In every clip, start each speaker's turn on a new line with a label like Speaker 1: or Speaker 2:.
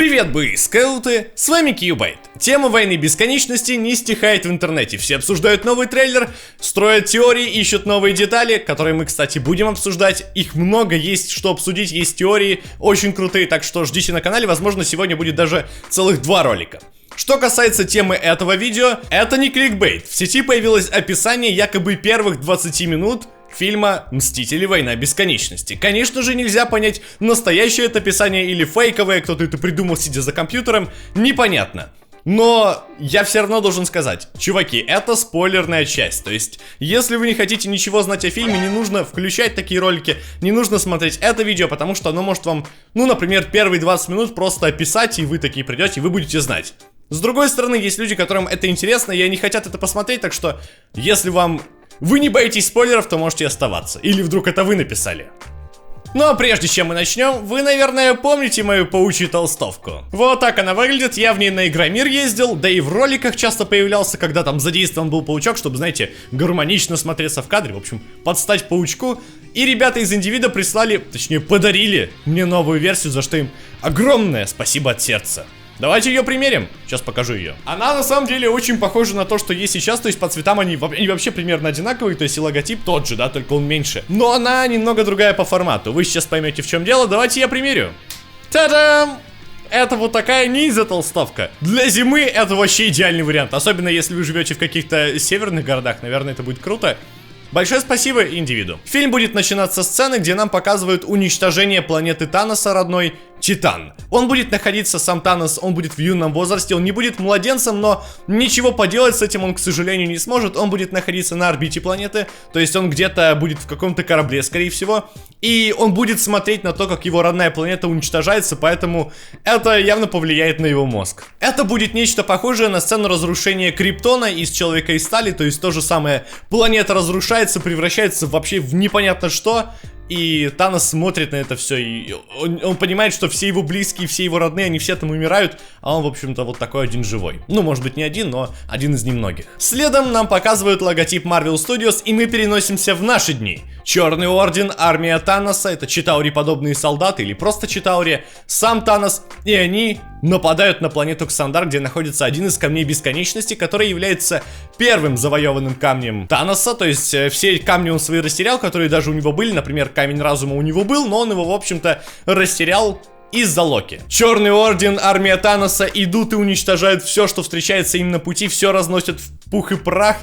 Speaker 1: Привет, бойскауты, с вами Кьюбайт. Тема войны бесконечности не стихает в интернете. Все обсуждают новый трейлер, строят теории, ищут новые детали, которые мы, кстати, будем обсуждать. Их много, есть что обсудить, есть теории, очень крутые, так что ждите на канале, возможно, сегодня будет даже целых 2 ролика. Что касается темы этого видео, это не кликбейт. В сети появилось описание якобы первых 20 минут фильма «Мстители. Война бесконечности». Конечно же, нельзя понять, настоящее это описание или фейковое, кто-то это придумал, сидя за компьютером, непонятно. Но я все равно должен сказать, чуваки, это спойлерная часть. То есть, если вы не хотите ничего знать о фильме, не нужно включать такие ролики, не нужно смотреть это видео, потому что оно может вам, например, первые 20 минут просто описать, и вы такие придете, и вы будете знать. С другой стороны, есть люди, которым это интересно, и они хотят это посмотреть, так что, если вы не боитесь спойлеров, то можете оставаться. Или вдруг это вы написали. Ну а прежде чем мы начнем, вы, наверное, помните мою паучью толстовку. Вот так она выглядит, я в ней на Игромир ездил, да и в роликах часто появлялся, когда там задействован был паучок, чтобы, знаете, гармонично смотреться в кадре, в общем, подстать паучку. И ребята из Индивида прислали, точнее подарили мне новую версию, за что им огромное спасибо от сердца. Давайте ее примерим, сейчас покажу ее. Она на самом деле очень похожа на то, что есть сейчас, то есть по цветам они вообще примерно одинаковые, то есть и логотип тот же, да, только он меньше. Но она немного другая по формату, вы сейчас поймете в чем дело, давайте я примерю. Та-дам! Это вот такая ниндзя-толстовка. Для зимы это вообще идеальный вариант, особенно если вы живете в каких-то северных городах, наверное, это будет круто. Большое спасибо Индивиду. Фильм будет начинаться с сцены, где нам показывают уничтожение планеты Таноса родной, Титан. Он будет находиться, сам Танос, он будет в юном возрасте, он не будет младенцем, но ничего поделать с этим он, к сожалению, не сможет. Он будет находиться на орбите планеты, то есть он где-то будет в каком-то корабле, скорее всего. И он будет смотреть на то, как его родная планета уничтожается, поэтому это явно повлияет на его мозг. Это будет нечто похожее на сцену разрушения Криптона из Человека из Стали, то есть то же самое. Планета разрушается, превращается вообще в непонятно что. И Танос смотрит на это все, и он понимает, что все его близкие, все его родные, они все там умирают, а он, в общем-то, вот такой один живой. Ну, может быть, не один, но один из немногих. Следом нам показывают логотип Marvel Studios, и мы переносимся в наши дни. Черный Орден, армия Таноса, это Читаури-подобные солдаты, или просто Читаури, сам Танос, и они нападают на планету Ксандар, где находится один из камней бесконечности, который является первым завоеванным камнем Таноса, то есть все камни он свои растерял, которые даже у него были, например, камень разума у него был, но он его, в общем-то, растерял из-за Локи. Черный Орден, армия Таноса идут и уничтожают все, что встречается им на пути, все разносят в пух и прах.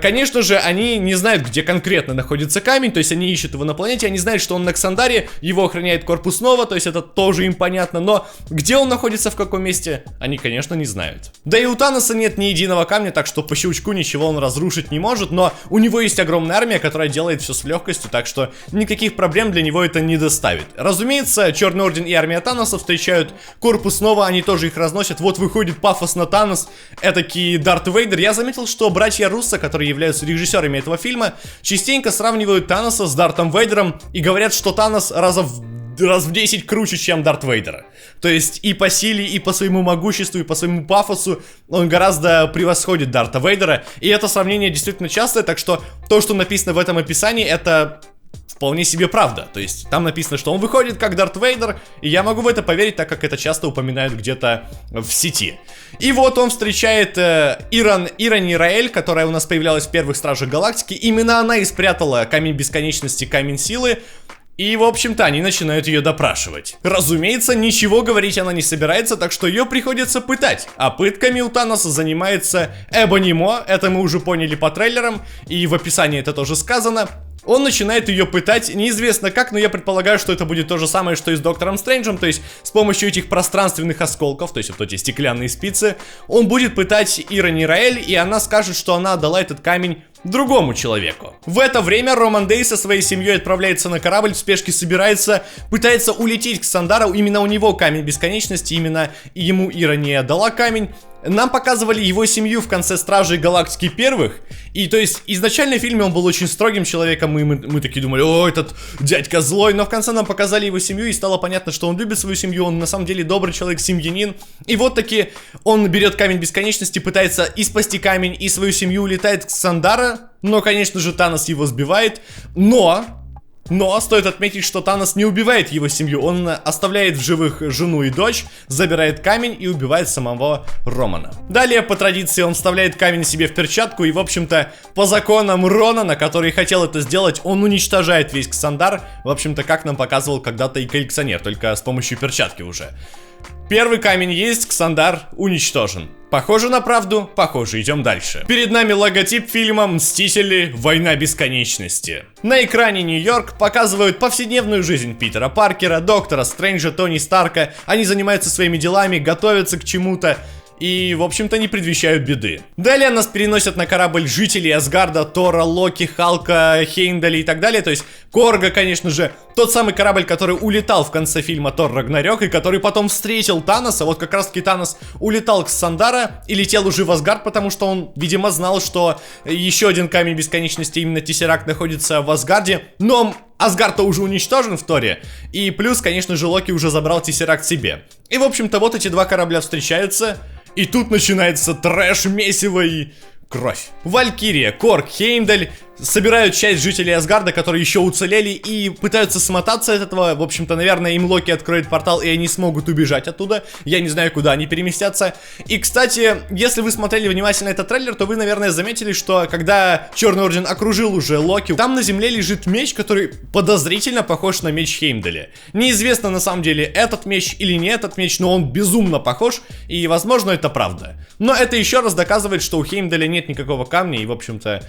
Speaker 1: Конечно же, они не знают, где конкретно находится камень, то есть они ищут его на планете, они знают, что он на Ксандаре, его охраняет корпус Нова, то есть это тоже им понятно, но где он находится, в каком месте, они, конечно, не знают. Да и у Таноса нет ни единого камня, так что по щелчку ничего он разрушить не может, но у него есть огромная армия, которая делает все с легкостью, так что никаких проблем для него это не доставит. Разумеется, Черный Орден и армия Таноса встречают корпус Нова, они тоже их разносят, вот выходит пафосно Танос, этакий Дарт Вейдер. Я заметил, что братья Руссо, которые являются режиссерами этого фильма, частенько сравнивают Таноса с Дартом Вейдером и говорят, что Танос раз в 10 круче, чем Дарт Вейдер. То есть и по силе, и по своему могуществу, и по своему пафосу он гораздо превосходит Дарта Вейдера. И это сравнение действительно частое, так что то, что написано в этом описании, это вполне себе правда. То есть там написано, что он выходит как Дарт Вейдер, и я могу в это поверить, так как это часто упоминают где-то в сети. И вот он встречает Иранни Раэль, которая у нас появлялась в первых Стражах Галактики. Именно она и спрятала Камень Бесконечности, Камень Силы. И, в общем-то, они начинают ее допрашивать. Разумеется, ничего говорить она не собирается, так что ее приходится пытать. А пытками у Таноса занимается Эбони Мо, это мы уже поняли по трейлерам, и в описании это тоже сказано. Он начинает ее пытать, неизвестно как, но я предполагаю, что это будет то же самое, что и с Доктором Стрэнджем, то есть с помощью этих пространственных осколков, то есть вот эти стеклянные спицы, он будет пытать Иранни Раэль, и она скажет, что она отдала этот камень другому человеку. В это время Роман Дей со своей семьей отправляется на корабль, в спешке собирается, пытается улететь к Ксандару, именно у него камень бесконечности, именно ему Иранни отдала камень. Нам показывали его семью в конце Стражей Галактики первых. И то есть изначально в фильме он был очень строгим человеком, и мы такие думали, о, этот дядька злой. Но в конце нам показали его семью, и стало понятно, что он любит свою семью, он на самом деле добрый человек, семьянин. И вот таки он берет камень бесконечности, пытается и спасти камень, и свою семью, улетает к Ксандара. Но, конечно же, Танос его сбивает. Но Но стоит отметить, что Танос не убивает его семью, он оставляет в живых жену и дочь, забирает камень и убивает самого Романа. Далее, по традиции, он вставляет камень себе в перчатку и, в общем-то, по законам Ронана, который хотел это сделать, он уничтожает весь Ксандар, в общем-то, как нам показывал когда-то и коллекционер, только с помощью перчатки уже. Первый камень есть, Ксандар уничтожен. Похоже на правду? Похоже, идем дальше. Перед нами логотип фильма «Мстители. Война бесконечности». На экране Нью-Йорк показывают повседневную жизнь Питера Паркера, Доктора Стрэнджа, Тони Старка. Они занимаются своими делами, готовятся к чему-то и, в общем-то, не предвещают беды. Далее нас переносят на корабль жителей Асгарда, Тора, Локи, Халка, Хеймдаля и так далее. То есть Корга, конечно же, тот самый корабль, который улетал в конце фильма Тор Рагнарёк и который потом встретил Таноса. Вот как раз таки Танос улетал к Ксандара и летел уже в Асгард, потому что он, видимо, знал, что еще один камень бесконечности, именно Тессеракт, находится в Асгарде. Но Асгард-то уже уничтожен в Торе. И плюс, конечно же, Локи уже забрал Тессеракт себе. И, в общем-то, вот эти два корабля встречаются. И тут начинается трэш, месиво и кровь. Валькирия, Корг, Хеймдаль собирают часть жителей Асгарда, которые еще уцелели, и пытаются смотаться от этого. В общем-то, наверное, им Локи откроет портал, и они смогут убежать оттуда. Я не знаю, куда они переместятся. И, кстати, если вы смотрели внимательно этот трейлер, то вы, наверное, заметили, что когда Черный Орден окружил уже Локи, там на земле лежит меч, который подозрительно похож на меч Хеймдаля. Неизвестно, на самом деле, этот меч или не этот меч, но он безумно похож, и, возможно, это правда. Но это еще раз доказывает, что у Хеймдаля нет никакого камня, и, в общем-то,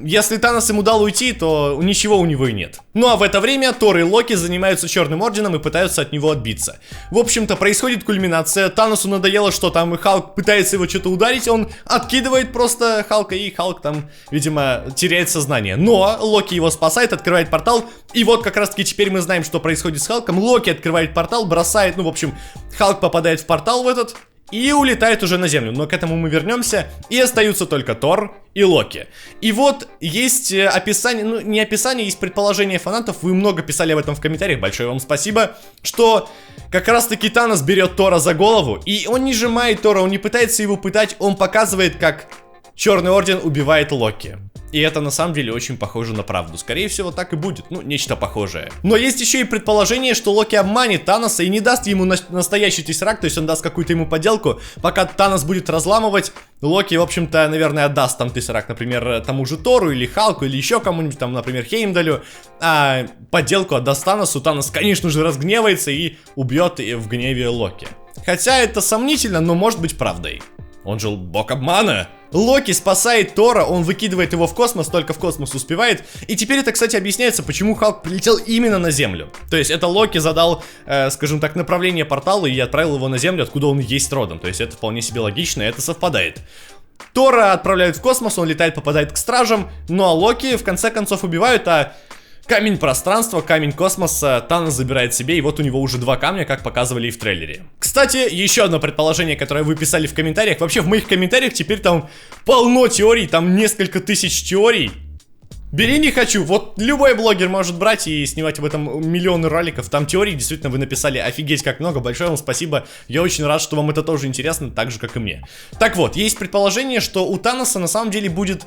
Speaker 1: если Танос ему дал уйти, то ничего у него и нет. Ну а в это время Тор и Локи занимаются Черным Орденом и пытаются от него отбиться. В общем-то, происходит кульминация. Таносу надоело, что там и Халк пытается его что-то ударить. Он откидывает просто Халка, и Халк там, видимо, теряет сознание. Но Локи его спасает, открывает портал. И вот как раз-таки теперь мы знаем, что происходит с Халком. Локи открывает портал, бросает, ну в общем, Халк попадает в портал в этот и улетает уже на землю, но к этому мы вернемся. И остаются только Тор и Локи. И вот есть описание, ну не описание, есть предположение фанатов. Вы много писали об этом в комментариях, большое вам спасибо. Что как раз таки Танос берет Тора за голову, и он не сжимает Тора, он не пытается его пытать, он показывает, как Черный Орден убивает Локи. И это на самом деле очень похоже на правду. Скорее всего, так и будет. Ну, нечто похожее. Но есть еще и предположение, что Локи обманет Таноса и не даст ему настоящий Тессеракт. То есть он даст какую-то ему подделку. Пока Танос будет разламывать, Локи, в общем-то, наверное, отдаст там Тессеракт, например, тому же Тору или Халку, или еще кому-нибудь, там, например, Хеймдалю. А подделку отдаст Таносу. Танос, конечно же, разгневается и убьет в гневе Локи. Хотя это сомнительно, но может быть правдой. Он же бог обмана. Локи спасает Тора, он выкидывает его в космос, только в космос успевает. И теперь это, кстати, объясняется, почему Халк прилетел именно на Землю. То есть это Локи задал, скажем так, направление портала и отправил его на Землю, откуда он есть родом. То есть это вполне себе логично, и это совпадает. Тора отправляют в космос, он летает, попадает к стражам. Ну а Локи в конце концов убивают, а камень пространства, камень космоса Танос забирает себе, и вот у него уже два камня, как показывали и в трейлере. Кстати, еще одно предположение, которое вы писали в комментариях. Вообще, в моих комментариях теперь там полно теорий, там несколько тысяч теорий. Бери не хочу, вот любой блогер может брать и снимать об этом миллионы роликов. Там теорий действительно вы написали офигеть как много, большое вам спасибо. Я очень рад, что вам это тоже интересно, так же как и мне. Так вот, есть предположение, что у Таноса на самом деле будет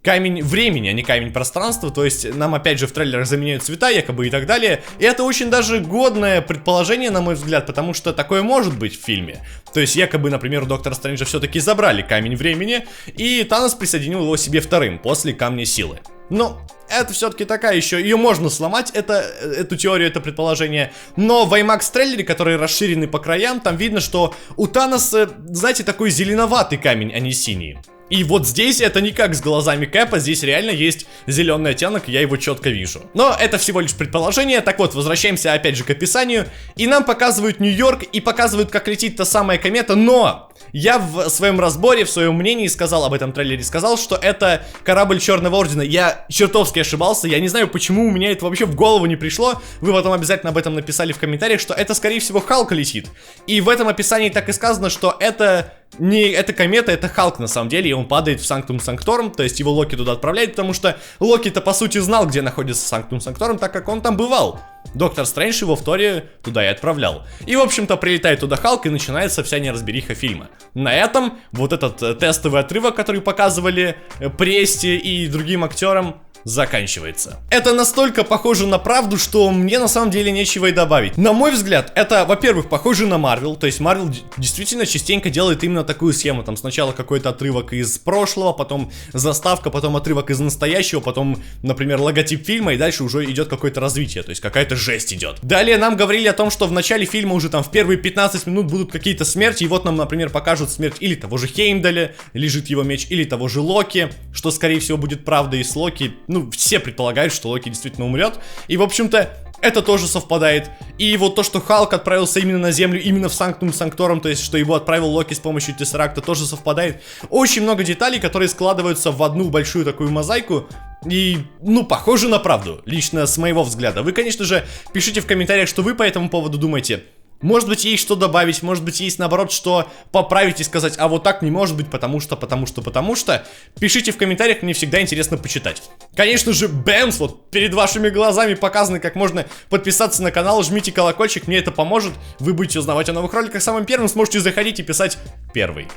Speaker 1: камень времени, а не камень пространства. То есть нам опять же в трейлерах заменяют цвета якобы и так далее. И это очень даже годное предположение, на мой взгляд, потому что такое может быть в фильме. То есть якобы, например, у Доктора Стрэнджа все-таки забрали камень времени, и Танос присоединил его себе вторым после камня силы. Но это все-таки такая еще, ее можно сломать, эту теорию, это предположение. Но в IMAX трейлере, который расширенный по краям, там видно, что у Таноса, знаете, такой зеленоватый камень, а не синий. И вот здесь это не как с глазами Кэпа, здесь реально есть зеленый оттенок, я его четко вижу. Но это всего лишь предположение. Так вот, возвращаемся опять же к описанию. И нам показывают Нью-Йорк, и показывают, как летит та самая комета, но я в своем разборе, в своем мнении сказал, об этом трейлере сказал, что это корабль Черного Ордена. Я чертовски ошибался, я не знаю, почему у меня это вообще в голову не пришло. Вы потом обязательно об этом написали в комментариях, что это, скорее всего, Халк летит. И в этом описании так и сказано, что это не эта комета, это Халк на самом деле, и он падает в Санктум Санкторум, то есть его Локи туда отправляет, потому что Локи-то по сути знал, где находится Санктум Санкторум, так как он там бывал. Доктор Стрэндж его в Торе туда и отправлял. И в общем-то прилетает туда Халк, и начинается вся неразбериха фильма. На этом вот этот тестовый отрывок, который показывали Престе и другим актерам, заканчивается. Это настолько похоже на правду, что мне на самом деле нечего и добавить. На мой взгляд, это, во-первых, похоже на Marvel, то есть Marvel действительно частенько делает именно такую схему. Там сначала какой-то отрывок из прошлого, потом заставка, потом отрывок из настоящего, потом, например, логотип фильма, и дальше уже идет какое-то развитие, то есть какая-то жесть идет. Далее нам говорили о том, что в начале фильма уже там в первые 15 минут будут какие-то смерти, и вот нам, например, покажут смерть или того же Хеймдаля, лежит его меч, или того же Локи, что скорее всего будет правдой, и с Локи, ну, все предполагают, что Локи действительно умрет, и, в общем-то, это тоже совпадает. И вот то, что Халк отправился именно на Землю, именно в Санктум Санкторум, то есть, что его отправил Локи с помощью Тессеракта, тоже совпадает. Очень много деталей, которые складываются в одну большую такую мозаику. И, ну, похоже на правду, лично с моего взгляда. Вы, конечно же, пишите в комментариях, что вы по этому поводу думаете. Может быть, есть что добавить, может быть, есть, наоборот, что поправить и сказать, а вот так не может быть, потому что. Пишите в комментариях, мне всегда интересно почитать. Конечно же, бэмс, вот перед вашими глазами показано, как можно подписаться на канал, жмите колокольчик, мне это поможет. Вы будете узнавать о новых роликах самым первым, сможете заходить и писать первый.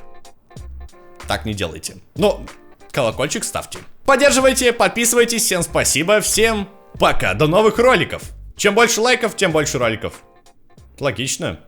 Speaker 1: Так не делайте. Но колокольчик ставьте. Поддерживайте, подписывайтесь, всем спасибо, всем пока, до новых роликов. Чем больше лайков, тем больше роликов. Логично.